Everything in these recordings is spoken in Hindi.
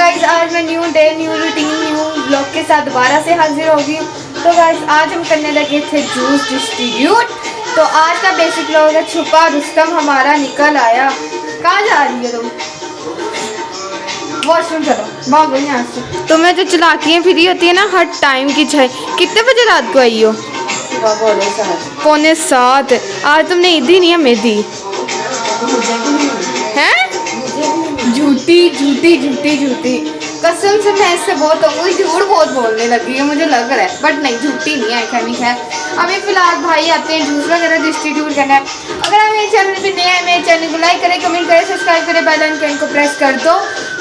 गाइज आज मैं new day new routine new blog के साथ दोबारा से हाजिर हो गई हूँ। तो गाइज आज हम करने लगे थे जूस डिस्ट्रीब्यूट। तो आज का बेसिक ब्लॉग है छुपा रुस्तम हमारा निकल आया। कहाँ जा रही है तुम? वॉशरूम चलो, भागो यहाँ से। तुम्हें जो चलाकियाँ फ्री होती है ना हर टाइम की चाहिए। कितने बजे रात को आई हो? 6:45। आज तुमने ईदी नहीं है मेदी है? झूठी झूठी झूठी झूठी कसम से मैं इससे बहुत झूठ बहुत बोलने लगी है मुझे लग रहा है, बट नहीं झूठी नहीं है खैर। अभी फिलहाल भाई आते हैं जूस वगैरह डिस्ट्रीब्यूट करना है। अगर आप मेरे चैनल पे नए हैं मेरे चैनल को लाइक करें, कमेंट करें, सब्सक्राइब करें, बेल आइकन को प्रेस कर दो।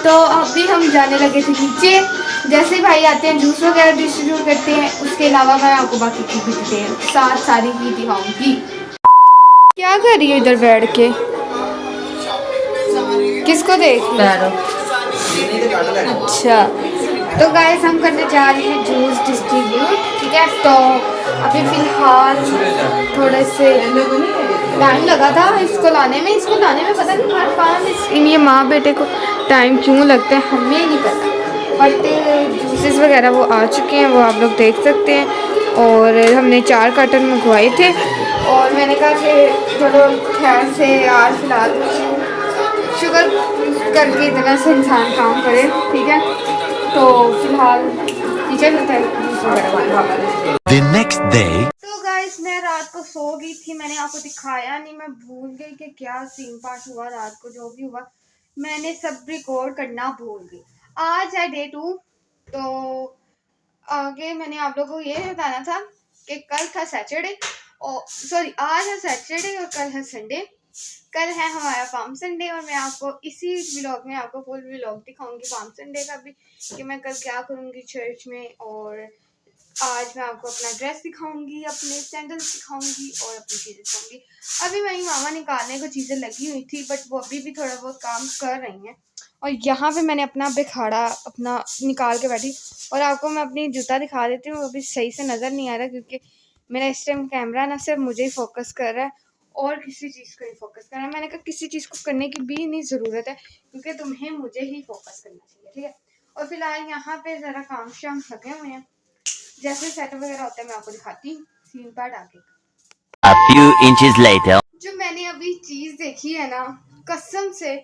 तो अभी हम जाने लगे थे नीचे। जैसे भाई आते हैं जूस वगैरह डिस्ट्रीब्यूट करते हैं, उसके अलावा मैं आपको बाकी की भी डिटेल सारी ही दिखाऊंगी। क्या कर रही है इधर बैठ के? किसको देख रहे? अच्छा तो गाइस हम करने जा रहे हैं जूस डिस्ट्रीब्यूट, ठीक है। तो अभी फिलहाल थोड़े से टाइम लगा था इसको लाने में पता नहीं हर काम इन ये माँ बेटे को टाइम क्यों लगता है हमें नहीं पता, बट जूसेस वगैरह वो आ चुके हैं, वो आप लोग देख सकते हैं। और हमने 4 कार्टन मंगवाए थे और मैंने कहा कि चलो खैर से आज फिलहाल शुगर करके इतना से इंसान काम करे, ठीक है। तो फिलहाल किचन तो गाइस मैं रात को सो गई थी, मैंने आपको दिखाया नहीं, मैं भूल गई कि क्या सीन पार्ट हुआ रात को। जो भी हुआ मैंने सब रिकॉर्ड करना भूल गई। आज है डे 2। तो आगे मैंने आप लोगों को ये बताना था कि कल था सैटरडे और सॉरी आज है सैटरडे और कल है संडे। कल है हमारा पाम संडे और मैं आपको इसी व्लॉग में आपको फुल व्लॉग दिखाऊंगी पाम संडे का भी कि मैं कल क्या करूंगी चर्च में। और आज मैं आपको अपना ड्रेस दिखाऊंगी, अपने सैंडल्स दिखाऊंगी और अपनी चीज़ें दिखाऊंगी। अभी मेरी मामा निकालने को चीज़ें लगी हुई थी बट वो अभी भी थोड़ा बहुत काम कर रही हैं। और यहाँ पे मैंने अपना बिखाड़ा अपना निकाल के बैठी और आपको मैं अपनी जूता दिखा देती हूँ। अभी सही से नज़र नहीं आ रहा क्योंकि मेरा इस टाइम कैमरा ना सिर्फ मुझे ही फोकस कर रहा है और किसी चीज़ को ही फोकस करना है। मैंने कहा किसी चीज़ को करने की भी नहीं ज़रूरत है क्योंकि तुम्हें मुझे ही फोकस करना चाहिए, ठीक है। और फिलहाल यहाँ पे ज़रा काम शाम लगे हुए हैं, जैसे सेटअप वगैरह होता है मैं आपको दिखाती हूँ सीन पार्ट आगे। A few inches later. जो मैंने अभी चीज़ देखी है ना कसम से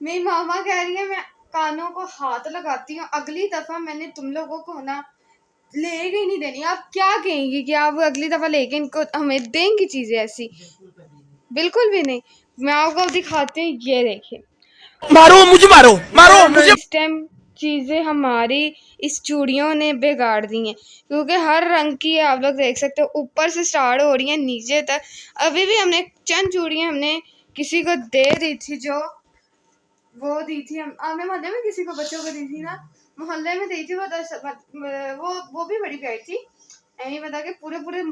मेरी मामा कह रही है मैं कानों को हाथ लगाती हूँ, अगली दफ़ा मैंने तुम लोगों को ना लेके ही नहीं देनी। आप क्या कहेंगी कि आप अगली दफ़ा लेके इनको हमें देंगी चीज़ें ऐसी? बिल्कुल भी नहीं। मैं आपको दिखाती हूँ, ये देखिए मारो मुझे, मारो मुझे। इस टाइम चीज़ें हमारी इस चूड़ियों ने बिगाड़ दी हैं क्योंकि हर रंग की आप लोग देख सकते हो, ऊपर से स्टार्ट हो रही हैं नीचे तक। अभी भी हमने चंद चूड़ियाँ हमने किसी को दे दी थी, जो वो दी थी हमने मोहल्ले में किसी को बच्चों को दी थी ना, मोहल्ले में दी थी वो भी बड़ी प्यारी थी। ऐसे बता के पूरे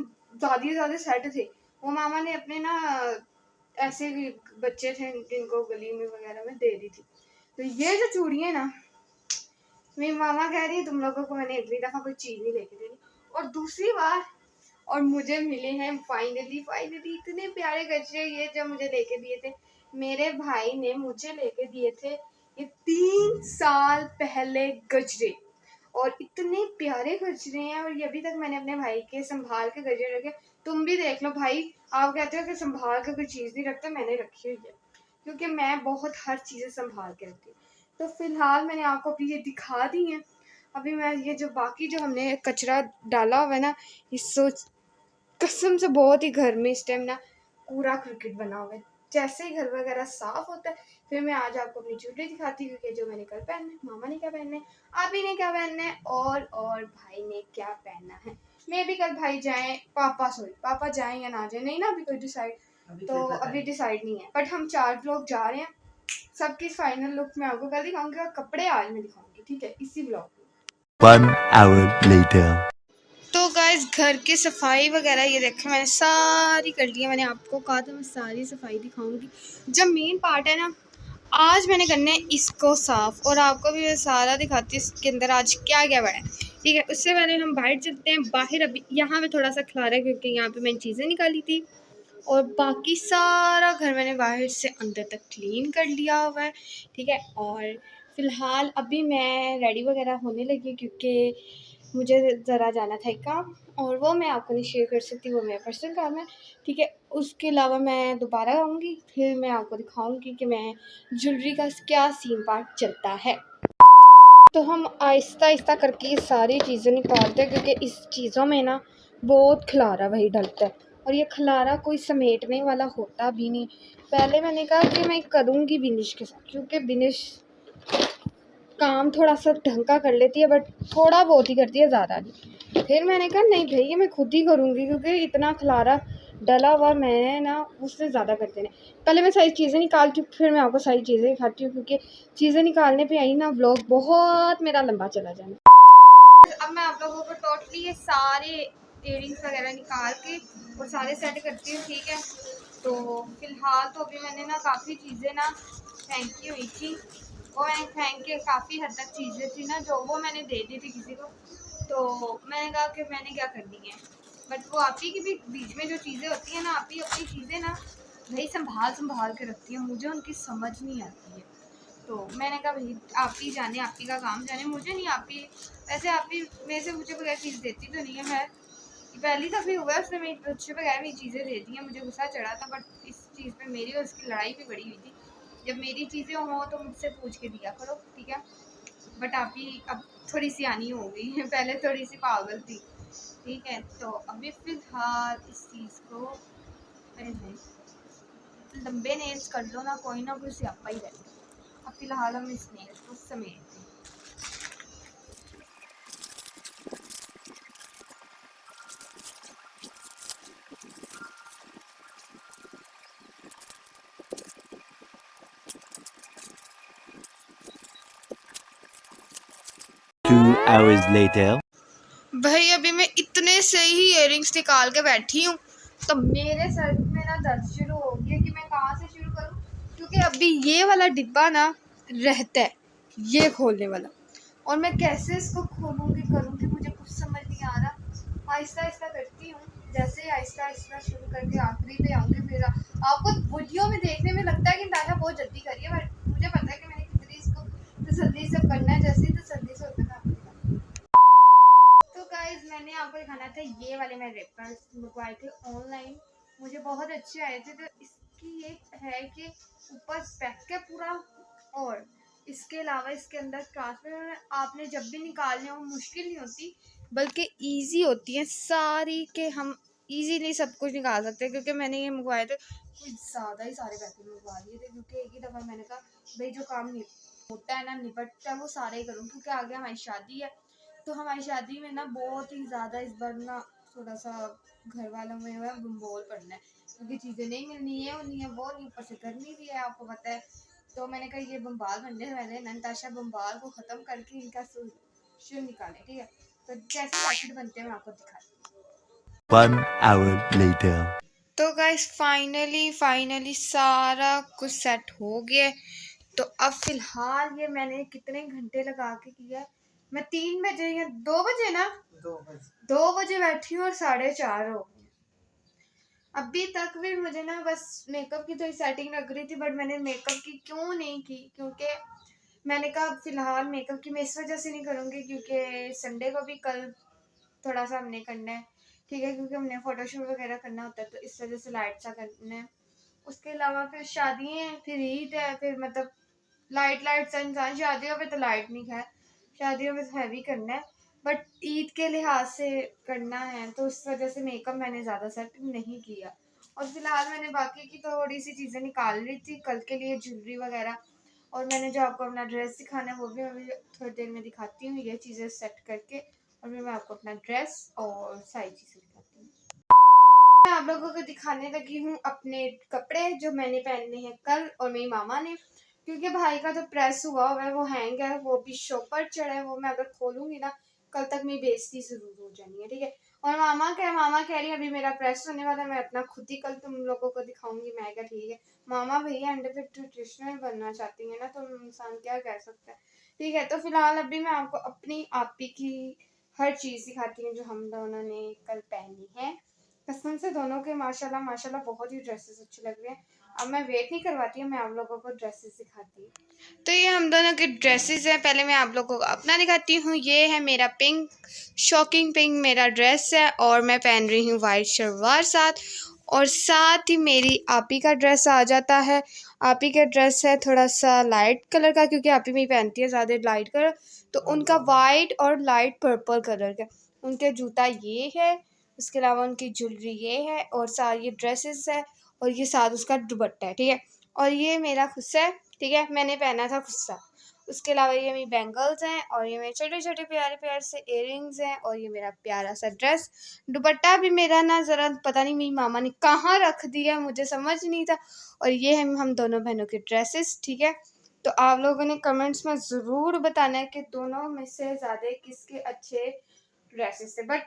ज़्यादा सेट थे। वो मामा ने अपने ना ऐसे भी बच्चे थे जिनको गली में वगैरह में दे दी थी। तो ये जो चूड़ी है ना मेरी मामा कह रही है तुम लोगों को मैंने अगली दफ़ा कोई चीज़ नहीं लेके देनी। और दूसरी बार और मुझे मिले हैं फाइनली इतने प्यारे गजरे ये जो मुझे लेके दिए थे। मेरे भाई ने मुझे लेके दिए थे ये 3 साल पहले गजरे और इतने प्यारे गजरे हैं और ये अभी तक मैंने अपने भाई के संभाल के गजरे रखे। तुम भी देख लो भाई, आप कहते हो कि संभाल के कोई चीज़ नहीं रखते, मैंने रखी हुई है क्योंकि मैं बहुत हर चीज़ें संभाल के रखती हूँ। तो फिलहाल मैंने आपको अभी ये दिखा दी है। अभी मैं ये जो बाकी जो हमने कचरा डाला हुआ है ना, ये सोच कसम से बहुत ही घर में इस टाइम ना पूरा क्रिकेट बना हुआ है। जैसे ही घर वगैरह साफ होता है फिर मैं आज आपको अपनी चूड़ी दिखाती हूँ कि जो मैंने कल पहनना है, मामा ने क्या पहनना है, आप ही ने क्या पहनना है और भाई ने क्या पहनना है। मैं भी कल भाई जाएं पापा जाएं या ना जाएं, नहीं ना अभी कोई डिसाइड तो अभी डिसाइड नहीं है, बट हम 4 लोग जा रहे हैं। सबकी फाइनल लुक मैं आपको कल दिखाऊंगी और कपड़े आज मैं दिखाऊंगी, ठीक है, इसी ब्लॉग में। 1 hour later. तो गाइस घर की सफाई वगैरह ये देखें मैंने सारी कर ली है। मैंने आपको कहा था मैं सारी सफाई दिखाऊंगी। जब मेन पार्ट है ना आज मैंने करना है इसको साफ़ और आपको भी सारा दिखाती हूँ इसके अंदर आज क्या क्या बना है, ठीक है। उससे पहले हम बाहर चलते हैं। बाहर अभी यहाँ पे थोड़ा सा खिलारा है क्योंकि यहाँ पे मैंने चीज़ें निकाली थी और बाकी सारा घर मैंने बाहर से अंदर तक क्लीन कर लिया हुआ है, ठीक है। और फ़िलहाल अभी मैं रेडी वगैरह होने लगी क्योंकि मुझे ज़रा जाना था एक काम, और वो मैं आपको नहीं शेयर कर सकती, वो मेरा पर्सनल काम है, ठीक है। उसके अलावा मैं दोबारा आऊँगी, फिर मैं आपको दिखाऊँगी कि मैं ज्वेलरी का क्या सीन पार्ट चलता है। तो हम आहिस्ता-आहिस्ता करके ये सारी चीज़ें निकालते हैं क्योंकि इस चीज़ों में ना बहुत खलारा वही डलता है, और ये खलारा कोई समेटने वाला होता भी नहीं। पहले मैंने कहा कि मैं करूँगी बिनिश के साथ, क्योंकि बिनिश काम थोड़ा सा ढंग का कर लेती है, बट थोड़ा बहुत ही करती है, ज़्यादा नहीं। फिर मैंने कहा नहीं भाई, ये मैं खुद ही करूँगी क्योंकि इतना खलारा डला हुआ मैं ना उससे ज़्यादा करते नहीं। पहले मैं सारी चीज़ें निकालती हूँ, फिर मैं आपको सारी चीज़ें दिखाती हूँ, क्योंकि चीज़ें निकालने पे आई ना व्लॉग बहुत मेरा लंबा चला जाना। अब मैं आप लोगों को टोटली ये सारे इयररिंग्स वगैरह निकाल के और सारे सेट करती हूँ, ठीक है। तो फिलहाल तो अभी मैंने ना काफ़ी चीज़ें ना फेंकी हुई थी, वो मैंने फेंक के काफ़ी हद तक चीज़ें थी ना जो वो मैंने दे दी थी किसी को, तो मैंने कहा कि मैंने क्या करनी है। बट वो आप ही के भी बीच में जो चीज़ें होती हैं ना, आप ही अपनी चीज़ें ना भाई संभाल के रखती हैं, मुझे उनकी समझ नहीं आती है। तो मैंने कहा भाई आप ही जाने, आप ही का काम जाने, मुझे नहीं। आप ही वैसे आप ही मेरे से मुझे बगैर चीज़ देती तो नहीं है। मैं पहली दफ़ी हुआ है उसने मेरी मुझसे बगैर मेरी चीज़ें दे दी हैं, मुझे गुस्सा चढ़ा था, बट इस चीज़ पे मेरी और उसकी लड़ाई भी बड़ी हुई थी। जब मेरी चीज़ें हों तो मुझसे पूछ के दिया करो, ठीक है। बट आप ही अब थोड़ी सी आनी हो गई है, पहले थोड़ी सी पागल थी, ठीक है। तो अभी फ़िलहाल इस चीज़ को, अरे भाई लंबे नेल्स कर लो ना कोई स्यापा ही रहता है। अब फ़िलहाल हम इस नेल्स को समेटते हैं। 2 hours later. भाई अभी मैं इतने से ही इयररिंग्स निकाल के बैठी हूँ, तो मेरे सर में ना दर्द शुरू हो गया कि मैं कहाँ से शुरू करूँ, क्योंकि अभी ये वाला डिब्बा ना रहता है, ये खोलने वाला, और मैं कैसे इसको खोलूँगी करूँगी मुझे कुछ समझ नहीं आ रहा। आहिस्ता आहिस्ता करती हूँ, जैसे ही आहिस्ता आहिस्ता शुरू करके आखिरी पे आऊँगी, फिर आपको वीडियो में देखने में लगता है कि अंदाजा बहुत जल्दी करिए, बट मुझे पता है कि मैंने कितनी इसको तसल्ली से करना है, जैसे ही तसल्ली से होता है। तो गाइज मैंने आपको दिखाना था, ये वाले मैं रेपर्स मंगवाए थे ऑनलाइन, मुझे बहुत अच्छे आए थे। तो इसकी ये है कि ऊपर पैक है पूरा, और इसके अलावा इसके अंदर ट्रांसपेरेंट, आपने जब भी निकालने हो मुश्किल नहीं होती, बल्कि इजी होती है सारी, के हम इजीली सब कुछ निकाल सकते हैं। क्योंकि मैंने ये मंगवाए थे, कुछ ज़्यादा ही सारे पैकेट मंगवा लिए थे, क्योंकि एक ही दफ़ा मैंने कहा भाई जो काम नहीं होता है ना, निपटता है, वो सारे ही करूँ, क्योंकि आगे हमारी शादी है। तो हमारी शादी में ना बहुत ही ज़्यादा इस बार ना थोड़ा सा घर वालों में हुआ बम्बोल पड़ना है, क्योंकि चीज़ें नहीं मिलनी है, नहीं है वो नहीं, ऊपर से गर्मी भी है आपको पता है। तो मैंने कहा ये बम्बाल बनने वाले नताशा बम्बाल को ख़त्म करके इनका सोल्यूशन निकालें, ठीक है। तो जैसे पैकेट बनते हैं मैं आपको दिखाती हूँ। 1 hour later. तो गाइस फाइनली सारा कुछ सेट हो गया है। तो अब फ़िलहाल ये मैंने कितने घंटे लगा के किया है, मैं 3 बजे या 2 बजे ना 2 बजे बैठी हूँ और 4:30 हो गए। अभी तक भी मुझे ना बस मेकअप की थोड़ी सेटिंग लग रही थी, बट मैंने मेकअप की क्यों नहीं की, क्योंकि मैंने कहा फ़िलहाल मेकअप की मैं इस वजह से नहीं करूँगी क्योंकि संडे को भी कल थोड़ा सा हमने करना है, ठीक है, क्योंकि हमने फ़ोटोशूट वगैरह करना होता है, तो इस वजह से लाइट सा करना है। उसके अलावा फिर शादी है, फिर ईद है, फिर मतलब लाइट सा इंसान, शादियों पे तो लाइट नहीं है, शादियों में तो हैवी करना है, बट ईद के लिहाज से करना है, तो उस वजह से मेकअप मैंने ज़्यादा सेट नहीं किया। और फिलहाल मैंने बाकी की थोड़ी सी चीज़ें निकाल ली थी कल के लिए, ज्वेलरी वगैरह, और मैंने जो आपको अपना ड्रेस दिखाना है वो भी अभी थोड़ी देर में दिखाती हूँ, ये चीज़ें सेट करके, और फिर मैं आपको अपना ड्रेस और सारी चीज़ें दिखाती हूँ। मैं आप लोगों को दिखाने लगी हूँ अपने कपड़े जो मैंने पहने हैं कल और मेरी मामा ने, क्योंकि भाई का तो प्रेस हुआ है, वो हैंग है, वो भी शॉपर चढ़ा है, वो मैं अगर खोलूंगी ना कल तक मेरी बेइज्जती जरूर हो जानी है, ठीक है। और मामा कह रही है अभी मेरा प्रेस होने वाला है, मैं अपना खुद ही कल तुम लोगों को दिखाऊंगी। मैं क्या ठीक है मामा, भैया एंड पे ट्रेडिशनल बनना चाहती है ना, तो इंसान क्या कह सकता है, ठीक है। तो फिलहाल अभी मैं आपको अपनी आपी की हर चीज़ दिखाती हूँ जो हम दोनों ने कल पहनी है। कसम से दोनों के माशाल्लाह बहुत ही ड्रेसेस अच्छे लग रहे हैं। अब मैं वेट नहीं करवाती हूँ, मैं आप लोगों को ड्रेसेस दिखाती हूँ। तो ये हम दोनों की ड्रेसेस हैं। पहले मैं आप लोगों को अपना दिखाती हूँ। ये है मेरा पिंक, शॉकिंग पिंक मेरा ड्रेस है और मैं पहन रही हूँ वाइट शलवार साथ, और साथ ही मेरी आपी का ड्रेस आ जाता है। आपी का ड्रेस है थोड़ा सा लाइट कलर का, क्योंकि आपी मेरी पहनती है ज़्यादा लाइट कलर, तो उनका वाइट और लाइट पर्पल कलर का। उनके जूता ये है, उसके अलावा उनकी ज्वेलरी ये है, और सारी ये ड्रेसेस है, और ये साथ उसका दुपट्टा है, ठीक है। और ये मेरा खुस्सा है, ठीक है, मैंने पहना था खुस्सा। उसके अलावा ये मेरी बैंगल्स हैं, और ये मेरे छोटे छोटे प्यारे प्यारे से इयररिंग्स हैं, और ये मेरा प्यारा सा ड्रेस। दुपट्टा भी मेरा ना ज़रा पता नहीं मेरी मामा ने कहाँ रख दिया, मुझे समझ नहीं था। और ये है हम दोनों बहनों के ड्रेसेस, ठीक है। तो आप लोगों ने कमेंट्स में ज़रूर बताना है कि दोनों में से ज़्यादा किसके अच्छे ड्रेसेस थे, बट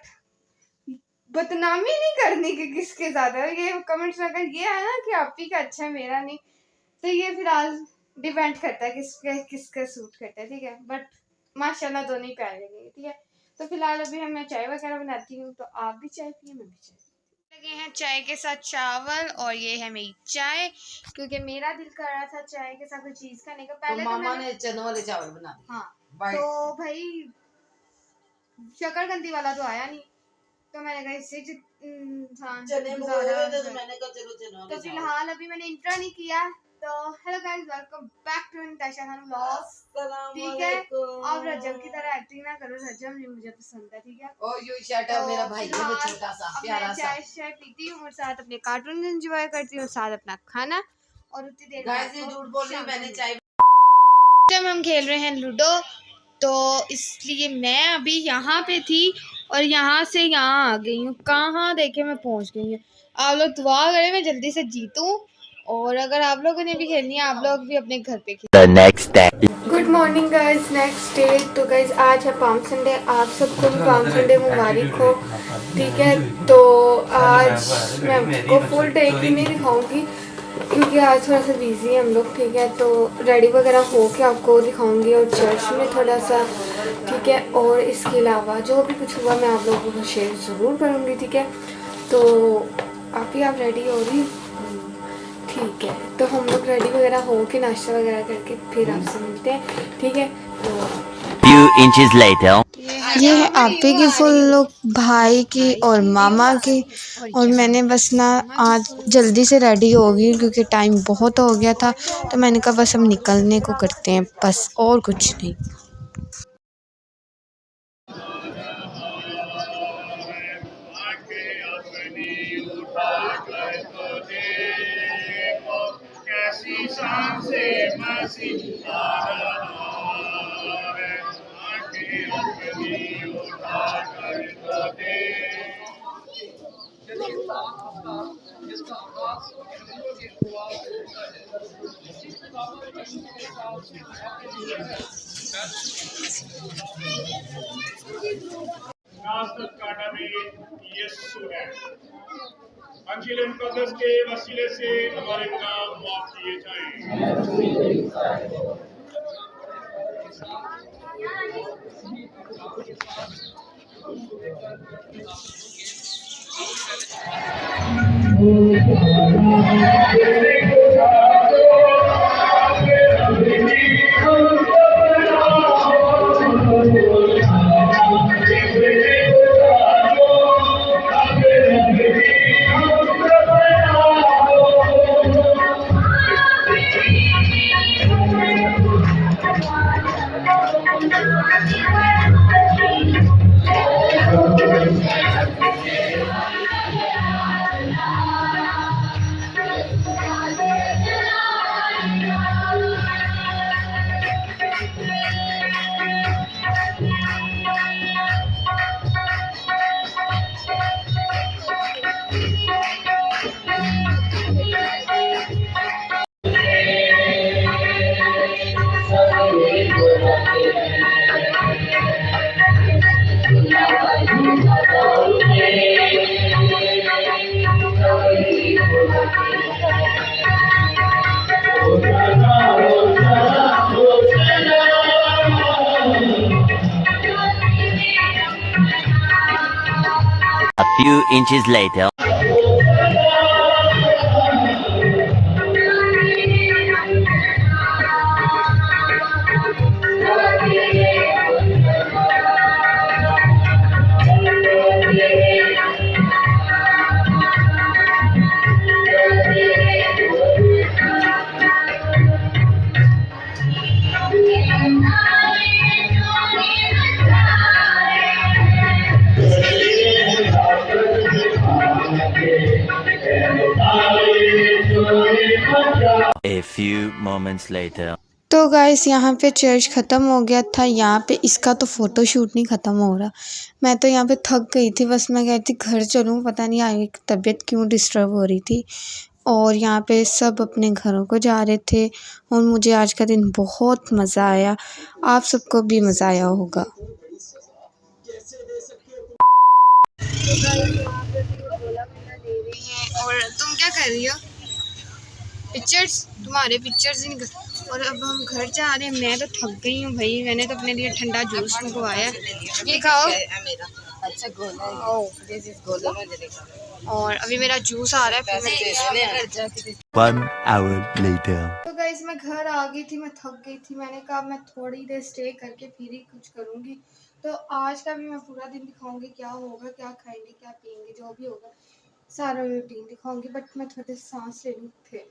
बदनामी नहीं करनी कि किसके ज़्यादा। ये कमेंट्स में अगर ये है ना कि आप ही का अच्छा है मेरा नहीं, तो ये फिलहाल डिपेंड करता है किसका सूट करता है, ठीक है। बट माशाल्लाह दोनों ही प्यारे लगे, ठीक है। तो फिलहाल अभी मैं चाय वगैरह बनाती हूँ, तो आप भी चाय पिए, मैं भी चाय लगे हैं चाय के साथ चावल, और ये है मेरी चाय, क्योंकि मेरा दिल कर रहा था चाय के साथ कोई चीज़ खाने का। पहले तो मामा ने चने वाले चावल बना दिए। हाँ, तो भाई शकरकंदी वाला तो आया नहीं, तो मैंने कहा इससे चने बोल रहे थे तो मैंने कहा चलो चने। तो फिलहाल अभी मैंने इंट्रो नहीं किया, तो hello guys, welcome back to Natasha Khan vlogs, ठीक है। अब रजब की तरह एक्टिंग ना करो, रजब नहीं मुझे पसंद है, ठीक है। ओ यू शट अप, मेरा भाई है वो छोटा सा प्यारा सा। चाय पीती हूँ और साथ अपने कार्टून एंजॉय करती हूँ, और साथ अपना खाना, और उतनी देर गाइस ये झूठ बोल रही है, मैंने चाय। जब हम खेल रहे हैं लूडो, तो इसलिए मैं अभी यहाँ पे थी और यहाँ से यहाँ आ गई हूँ। कहाँ देखे मैं पहुँच गई हूँ। आप लोग दुआ करें मैं जल्दी से जीतूँ, और अगर आप लोगों ने भी खेलनी है, आप लोग भी अपने घर पे The next day. Good morning guys, next day. तो गाइस आज है पाम संडे, आप सबको भी पाम संडे मुबारक हो, ठीक है। तो आज मैं आपको फुल डे की नहीं दिखाऊंगी, क्योंकि आज थोड़ा सा बिजी है हम लोग, ठीक है। तो रेडी वगैरह हो के आपको दिखाऊंगी, और चर्च में थोड़ा सा, ठीक है। और इसके अलावा जो भी कुछ हुआ मैं आप लोगों को शेयर ज़रूर करूँगी, ठीक है। तो आप रेडी हो रही, ठीक है। तो हम लोग रेडी वगैरह हो के नाश्ता वगैरह करके फिर आपसे मिलते हैं, ठीक है। तो Few inches later. ये है आपी की फुल लुक, भाई की और मामा की, और मैंने बस ना आज जल्दी से रेडी हो गई क्योंकि टाइम बहुत हो गया था, तो मैंने कहा बस हम निकलने को करते हैं, बस और कुछ नहीं। कैसी शान से मसीह आ रहा है, आंखें अपनी उठा कर तो देख। नासरत का नबी यीशु है। अंजील मुकद्दस के वसीले से हमारे गुनाह माफ किए जाएं। A few inches later. moments later. तो गाइस यहाँ पे चर्च ख़त्म हो गया था। यहाँ पे इसका तो फ़ोटो शूट नहीं ख़त्म हो रहा। मैं तो यहाँ पे थक गई थी, बस मैं कह रही थी घर चलूँ, पता नहीं आगे तबीयत क्यों डिस्टर्ब हो रही थी। और यहाँ पे सब अपने घरों को जा रहे थे और मुझे आज का दिन बहुत मज़ा आया। आप सबको भी मज़ा आया होगा। और तुम क्या कर रही हो? पिक्चर्स, तुम्हारे पिक्चर्स ही नहीं। और अब हम घर जा रहे हैं। मैं तो थक गई हूँ भाई, मैंने तो अपने लिए ठंडा जूस मंगवाया। ये खाओ। अच्छा गोला और अभी मेरा जूस आ रहा है, फिर मैं घर जाके 1 hour later. तो गाइस मैं घर आ गई थी, मैं थक गई थी। मैंने कहा मैं थोड़ी देर स्टे करके फिर ही कुछ करूँगी। तो आज का भी मैं पूरा दिन दिखाऊंगी, क्या होगा, क्या खाएंगे, क्या पियेंगे, जो भी होगा सारा रूटीन दिखाऊंगी। बट मैं थोड़े सांस ले लूँ फिर।